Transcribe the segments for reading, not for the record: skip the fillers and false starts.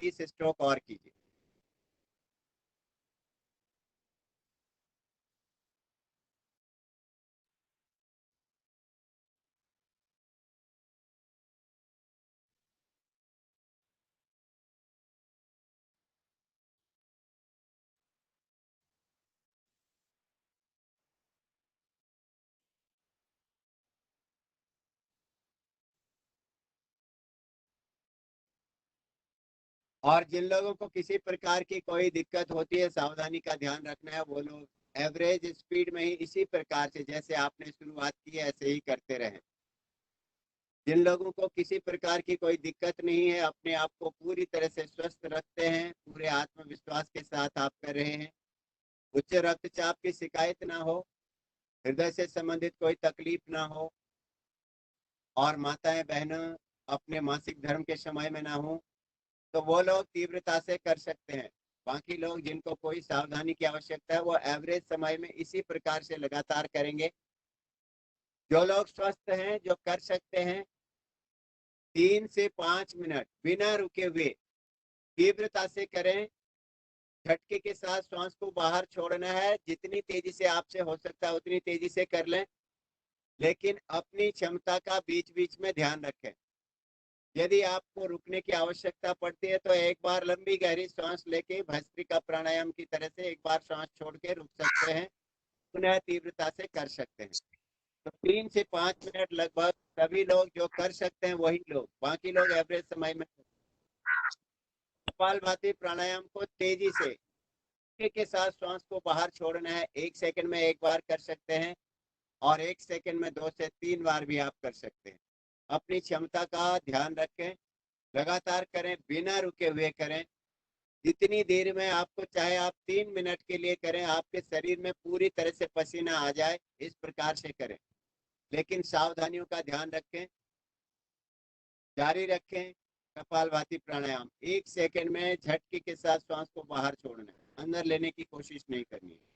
30 stroke और कीजिए। और जिन लोगों को किसी प्रकार की कोई दिक्कत होती है, सावधानी का ध्यान रखना है। वो लोग एवरेज स्पीड में ही इसी प्रकार से जैसे आपने शुरुआत की है ऐसे ही करते रहें। जिन लोगों को किसी प्रकार की कोई दिक्कत नहीं है, अपने आप को पूरी तरह से स्वस्थ रखते हैं, पूरे आत्मविश्वास के साथ आप कर रहे हैं, उच्च रक्तचाप की शिकायत ना हो, हृदय से संबंधित कोई तकलीफ ना हो, और माताएं बहनें अपने मासिक धर्म के समय में ना हो, तो वो लोग तीव्रता से कर सकते हैं। बाकी लोग जिनको कोई सावधानी की आवश्यकता है वो एवरेज समय में इसी प्रकार से लगातार करेंगे। जो लोग स्वस्थ हैं, जो कर सकते हैं, 3 से 5 मिनट बिना रुके हुए तीव्रता से करें। झटके के साथ श्वास को बाहर छोड़ना है, जितनी तेजी से आपसे हो सकता है उतनी तेजी से कर लें, लेकिन अपनी क्षमता का बीच बीच में ध्यान रखें। यदि आपको रुकने की आवश्यकता पड़ती है तो एक बार लंबी गहरी सांस लेके भस्त्रिका प्राणायाम की तरह से एक बार सांस छोड़ के रुक सकते हैं, पुनः तीव्रता से कर सकते हैं। तो 3 से 5 मिनट लगभग सभी लोग जो कर सकते हैं वही लोग, बाकी लोग एवरेज समय में। कपालभाति प्राणायाम को तेजी से के साथ श्वास को बाहर छोड़ना है, 1 सेकंड में एक बार कर सकते हैं और 1 सेकंड में 2 से 3 बार भी आप कर सकते हैं। अपनी क्षमता का ध्यान रखें, लगातार करें, बिना रुके हुए करें। जितनी देर में आपको, चाहे आप 3 मिनट के लिए करें, आपके शरीर में पूरी तरह से पसीना आ जाए, इस प्रकार से करें, लेकिन सावधानियों का ध्यान रखें। जारी रखें। कपालभाति प्राणायाम 1 सेकंड में झटके के साथ श्वास को बाहर छोड़ना है, अंदर लेने की कोशिश नहीं करनी है।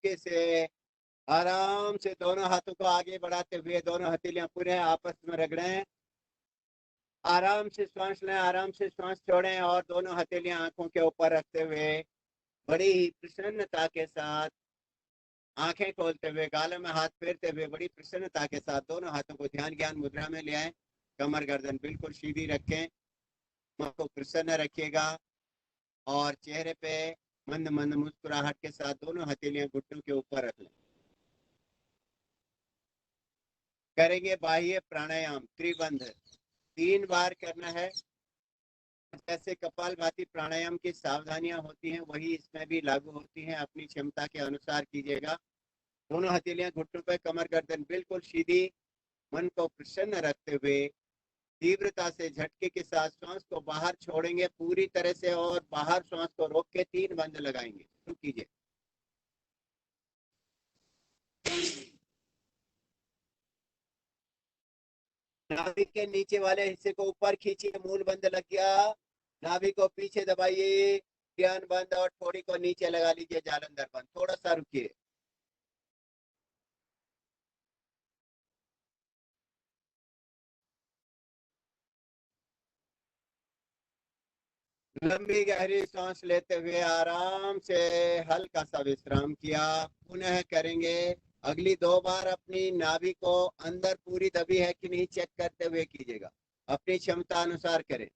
से आराम से दोनों हाथों को आगे बढ़ाते हुए दोनों हथेलियां पुनः आपस में रगड़ें। आराम से सांस लें, आराम से सांस छोड़ें और दोनों हथेलियां आंखों के ऊपर रखते हुए बड़ी ही प्रसन्नता के साथ आंखें खोलते हुए, गालों में हाथ फेरते हुए बड़ी प्रसन्नता के साथ दोनों हाथों को ध्यान ज्ञान मुद्रा में ले आए। कमर गर्दन बिल्कुल सीधी रखें, मन को प्रसन्न रखिएगा और चेहरे पे मंद मंद मुस्कुराहट के साथ दोनों हथेलियां घुटनों के ऊपर रख लें। करेंगे बाह्य प्राणायाम त्रिबंध 3 बार करना है। जैसे कपालभाति प्राणायाम की सावधानियां होती हैं वही इसमें भी लागू होती हैं, अपनी क्षमता के अनुसार कीजिएगा। दोनों हथेलियां घुटनों पर, कमर गर्दन बिल्कुल सीधी, मन को प्रसन्न रखते हुए तीव्रता से झटके के साथ श्वास को बाहर छोड़ेंगे पूरी तरह से और बाहर श्वास को रोक के 3 बंद लगाएंगे। शुरू कीजिए। नाभि के नीचे वाले हिस्से को ऊपर खींचिए, मूल बंद लग गया। नाभि को पीछे दबाइए, ध्यान बंद, और थोड़ी को नीचे लगा लीजिए, जालंधर बंद। थोड़ा सा रुकिए। लंबी गहरी सांस लेते हुए आराम से हल्का सा विश्राम किया। पुनः करेंगे। अगली 2 बार अपनी नाभि को अंदर पूरी दबी है कि नहीं चेक करते हुए कीजिएगा, अपनी क्षमता अनुसार करें।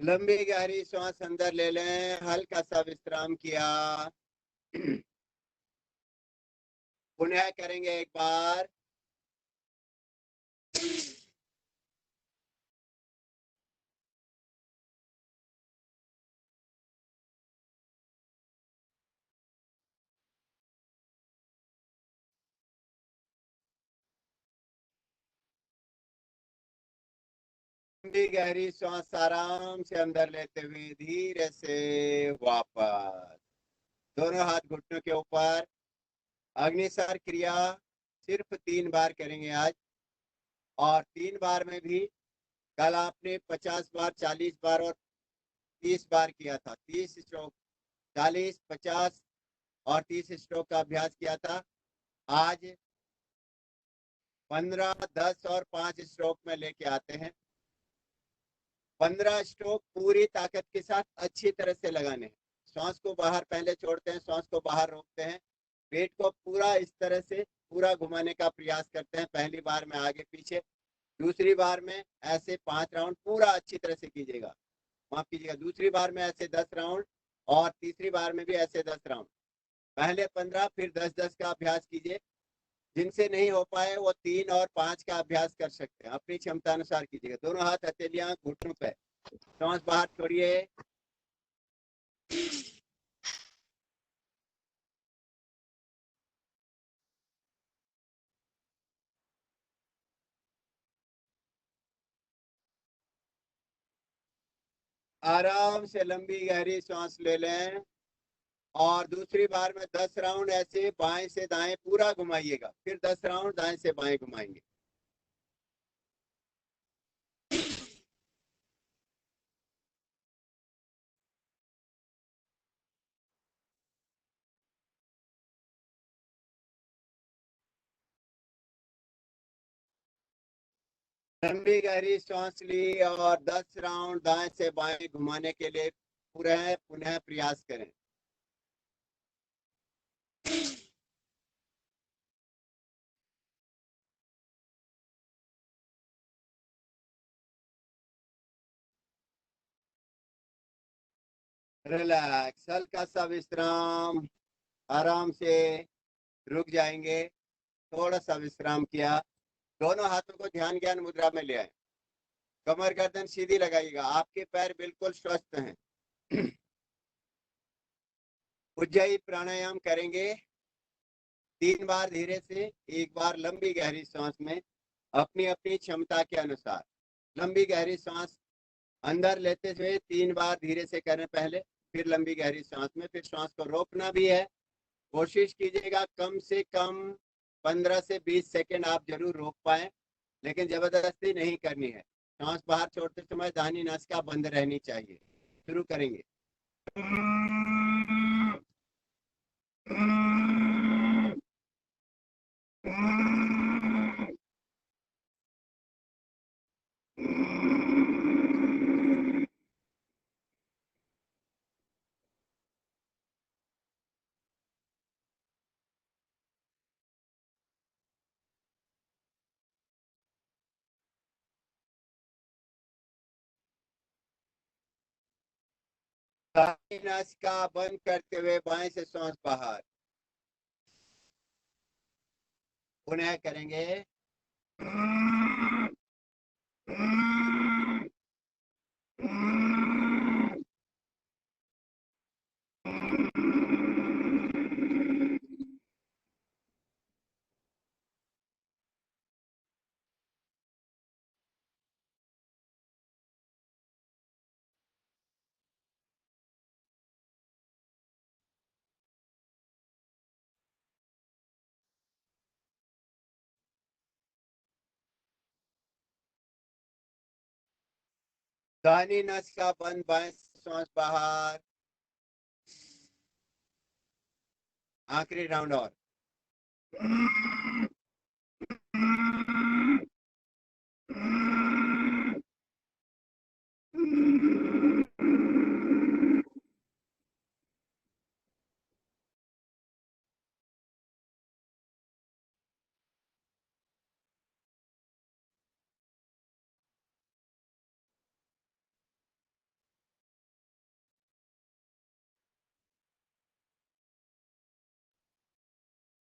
लंबी गहरी सांस अंदर ले लें, हल्का सा विश्राम किया। पुनः करेंगे एक बार। लंबी गहरी सांस आराम से अंदर लेते हुए धीरे से वापस। दोनों हाथ घुटनों के ऊपर। अग्निसार क्रिया सिर्फ 3 बार करेंगे आज, और 3 बार में भी कल आपने 50 बार, 40 बार और 30 बार किया था। 30 स्ट्रोक, 40, 50 और 30 स्ट्रोक का अभ्यास किया था। आज 15, 10 और 5 स्ट्रोक में लेके आते हैं। 15 स्ट्रोक पूरी ताकत के साथ अच्छी तरह से लगाने हैं। श्वास को बाहर पहले छोड़ते हैं, श्वास को बाहर रोकते हैं, पेट को पूरा इस तरह से पूरा घुमाने का प्रयास करते हैं। पहली बार में आगे पीछे, दूसरी बार में ऐसे 5 राउंड पूरा अच्छी तरह से कीजिएगा, माफ कीजिएगा। दूसरी बार में ऐसे 10 राउंड, और तीसरी बार में भी ऐसे 10 राउंड। पहले 15, फिर 10-10 का अभ्यास कीजिए। जिनसे नहीं हो पाए वो 3 और 5 का अभ्यास कर सकते हैं, अपनी क्षमता अनुसार कीजिएगा। दोनों हाथ हथेलियां घुटनों पे, श्वास बाहर छोड़िए। आराम से लंबी गहरी सांस ले लें, और दूसरी बार में 10 राउंड ऐसे बाएं से दाएं पूरा घुमाइएगा, फिर 10 राउंड दाएं से बाएं घुमाएंगे। लंबी गहरी सांस ली और 10 राउंड दाएं से बाएं घुमाने के लिए पूरा पुनः प्रयास करें। रिलैक्स, हल्का सा विश्राम, आराम से रुक जाएंगे। थोड़ा सा विश्राम किया। दोनों हाथों को ध्यान ज्ञान मुद्रा में ले आए। कमर गर्दन सीधी लगाइएगा, आपके पैर बिल्कुल स्वस्थ हैं। उज्जाई प्राणायाम करेंगे। 3 बार धीरे से, 1 बार लंबी गहरी सांस में, अपनी अपनी क्षमता के अनुसार। लंबी गहरी सांस अंदर लेते हुए 3 बार धीरे से करें पहले, फिर लंबी गहरी सांस में, फिर सांस को रोकना भी है। कोशिश कीजिएगा कम से कम 15 से 20 सेकेंड आप जरूर रोक पाए, लेकिन जबरदस्ती नहीं करनी है। सांस बाहर छोड़ते समय दाहिनी नासिका बंद रहनी चाहिए। शुरू करेंगे। दाहिनी नासिका बंद करते हुए बाएं से सांस बाहर। पुनः करेंगे। दाहिनी नासिका बंद, बाएं से सांस बाहर। आखिरी राउंड और।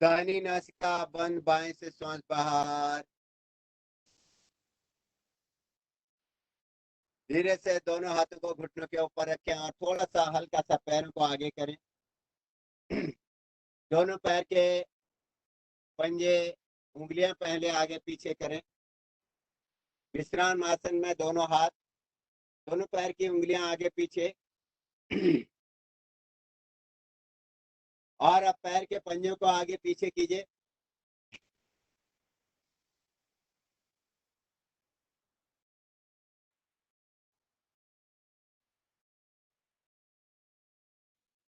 दाहिनी नासिका बंद, बाएं से सांस बाहर। धीरे से दोनों हाथों को घुटनों के ऊपर रखें और थोड़ा सा हल्का सा पैरों को आगे करें। दोनों पैर के पंजे, उंगलियां पहले आगे पीछे करें। विश्राम आसन में दोनों हाथ, दोनों पैर की उंगलियां आगे पीछे। और अब पैर के पंजों को आगे पीछे कीजिए।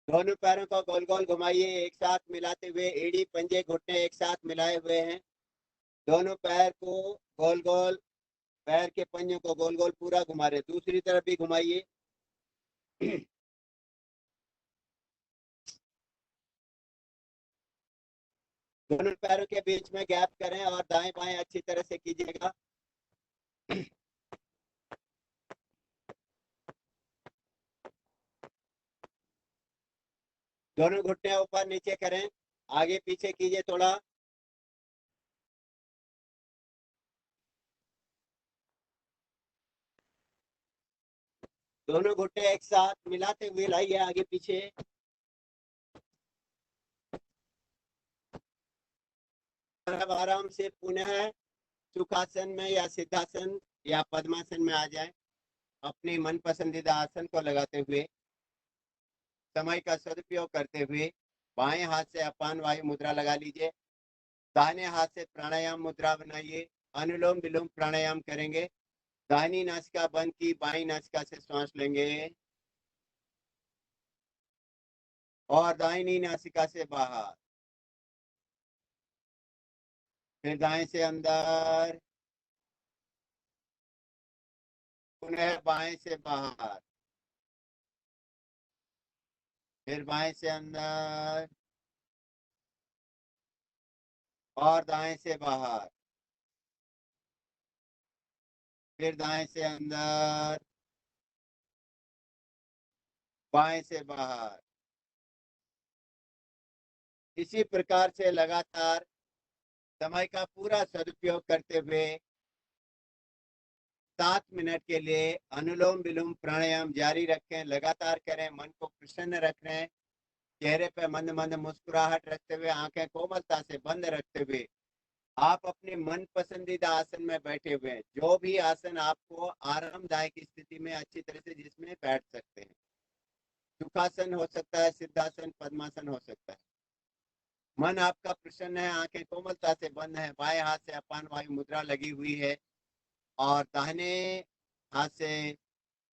दोनों पैरों को गोल गोल घुमाइए, एक साथ मिलाते हुए। एड़ी पंजे घुटने एक साथ मिलाए हुए हैं। दोनों पैर को गोल गोल, पैर के पंजों को गोल गोल पूरा घुमा रहे। दूसरी तरफ भी घुमाइए। दोनों पैरों के बीच में गैप करें और दाएं बाएं अच्छी तरह से कीजिएगा। दोनों घुटने ऊपर नीचे करें, आगे पीछे कीजिए थोड़ा। दोनों घुटने एक साथ मिलाते हुए लाइए आगे पीछे। अब आराम से पुनः सुखासन में या सिद्धासन या पद्मासन में आ जाए। अपने मन पसंदीदा आसन को लगाते हुए, समय का सदुपयोग करते हुए बाएं हाथ से अपान वायु मुद्रा लगा लीजिए। दाहिने हाथ से प्राणायाम मुद्रा बनाइए। अनुलोम विलोम प्राणायाम करेंगे। दाहिनी नासिका बंद की, बाई नासिका से सांस लेंगे और दाहिनी नासिका से बाहर। फिर दाएं से अंदर, पुनः बाएं से बाहर। फिर बाएं से अंदर और दाएं से बाहर। फिर दाएं से अंदर, बाएं से बाहर। इसी प्रकार से लगातार समय का पूरा सदुपयोग करते हुए 7 मिनट के लिए अनुलोम विलोम प्राणायाम जारी रखें। लगातार करें, मन को प्रसन्न रख रहे हैं, चेहरे पे मंद मंद मुस्कुराहट रखते हुए, आंखें कोमलता से बंद रखते हुए आप अपने मन पसंदीदा आसन में बैठे हुए हैं। जो भी आसन आपको आरामदायक स्थिति में अच्छी तरह से जिसमें बैठ सकते हैं। सुखासन हो सकता है, सिद्धासन, पद्मासन हो सकता है। मन आपका प्रसन्न है, आंखें कोमलता से बंद है, बाएं हाथ से अपान वायु मुद्रा लगी हुई है और दाहिने हाथ से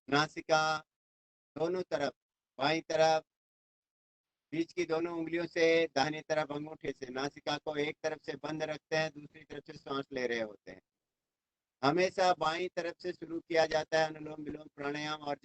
नासिका दोनों तरफ, बाईं तरफ बीच की दोनों उंगलियों से दाहिनी तरफ अंगूठे से नासिका को एक तरफ से बंद रखते हैं, दूसरी तरफ से सांस ले रहे होते हैं। हमेशा बाईं तरफ से शुरू किया जाता है अनुलोम विलोम प्राणायाम। और